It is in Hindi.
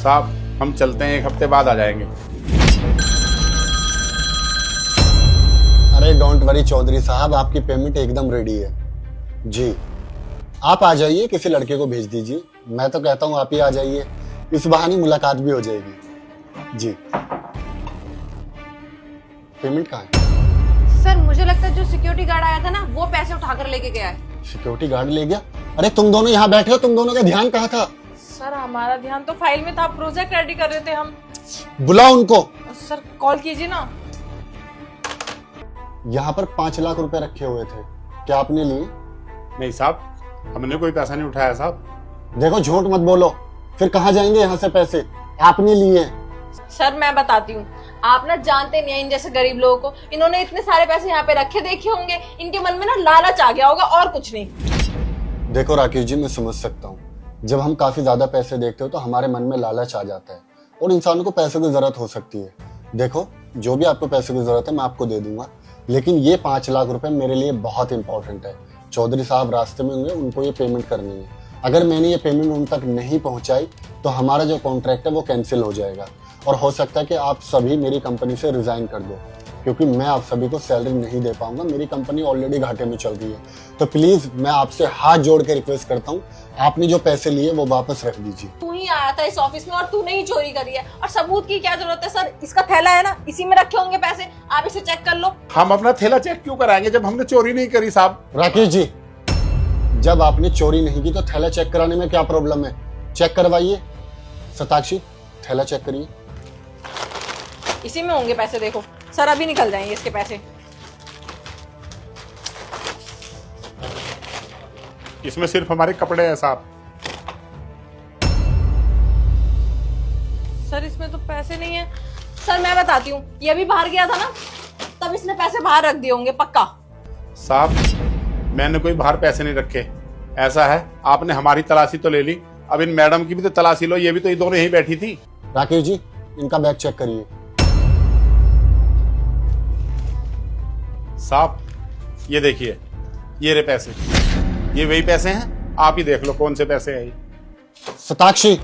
साहब हम चलते हैं, 1 हफ्ते बाद आ जाएंगे। अरे डोंट वरी चौधरी साहब, आपकी पेमेंट एकदम रेडी है जी। आप आ जाइए, किसी लड़के को भेज दीजिए। मैं तो कहता हूँ आप ही आ जाइए, इस बहाने मुलाकात भी हो जाएगी जी। पेमेंट कहाँ है? सर मुझे लगता है जो सिक्योरिटी गार्ड आया था ना वो पैसे उठाकर लेके गया है। सिक्योरिटी गार्ड ले गया? अरे तुम दोनों यहाँ बैठे हो, तुम दोनों का ध्यान कहाँ था? सर हमारा ध्यान तो फाइल में था, प्रोजेक्ट रेडी कर रहे थे हम। बुलाओ उनको। सर कॉल कीजिए ना। यहाँ पर 5 लाख रुपए रखे हुए थे, क्या आपने लिए? नहीं साहब, हमने कोई पैसा नहीं उठाया साहब। देखो झूठ मत बोलो, फिर कहाँ जाएंगे यहाँ से पैसे? आपने लिए हैं। सर मैं बताती हूँ, आप ना जानते नहीं हैं इन जैसे गरीब लोगों को। इन्होंने इतने सारे पैसे यहाँ पे रखे देखे होंगे, इनके मन में ना लालच आ गया होगा और कुछ नहीं। देखो राकेश जी, मैं समझ सकता हूँ, जब हम काफी ज्यादा पैसे देखते हो तो हमारे मन में लालच आ जाता है और इंसानों को पैसे की जरूरत हो सकती है। देखो जो भी आपको पैसे की जरूरत है मैं आपको दे दूंगा, लेकिन ये 5 लाख रुपए मेरे लिए बहुत इंपॉर्टेंट है। चौधरी साहब रास्ते में होंगे, उनको ये पेमेंट करनी है। अगर मैंने ये पेमेंट उन तक नहीं पहुंचाई तो हमारा जो कॉन्ट्रैक्ट है वो कैंसिल हो जाएगा और हो सकता है कि आप सभी मेरी कंपनी से रिजाइन कर दो, क्योंकि मैं आप सभी को सैलरी नहीं दे पाऊंगा। मेरी कंपनी ऑलरेडी घाटे में चल रही है। तो प्लीज मैं आपसे हाथ जोड़ के रिक्वेस्ट करता हूँ, आपने जो पैसे लिए वो वापस रख दीजिए। तू ही आया था इस ऑफिस में और तूने ही चोरी करी है, और सबूत की क्या जरूरत है? सर इसका थैला है ना, इसी में रखे होंगे पैसे, आप इसे चेक कर लो। हम अपना थैला चेक क्यों कराएंगे जब हमने चोरी नहीं करी साहब? राकेश जी, जब आपने चोरी नहीं की तो थैला चेक कराने में क्या प्रॉब्लम है? चेक करवाइए। सताक्षी थैला चेक करिए। इसी में होंगे पैसे, देखो सर अभी निकल जाएंगे इसके पैसे। इसमें सिर्फ हमारे कपड़े हैं साहब। सर इसमें तो पैसे नहीं है। सर मैं बताती हूँ, ये अभी बाहर गया था ना, तब इसने पैसे बाहर रख दिए होंगे पक्का। साहब मैंने कोई बाहर पैसे नहीं रखे। ऐसा है, आपने हमारी तलाशी तो ले ली, अब इन मैडम की भी तो तलाशी लो। ये भी तो ये दोनों यहीं बैठी थी। राकेश जी इनका बैग चेक करिए। साहब ये देखिए, ये रहे पैसे, ये वही पैसे हैं। आप ही देख लो कौन से पैसे हैं ये। सताक्षी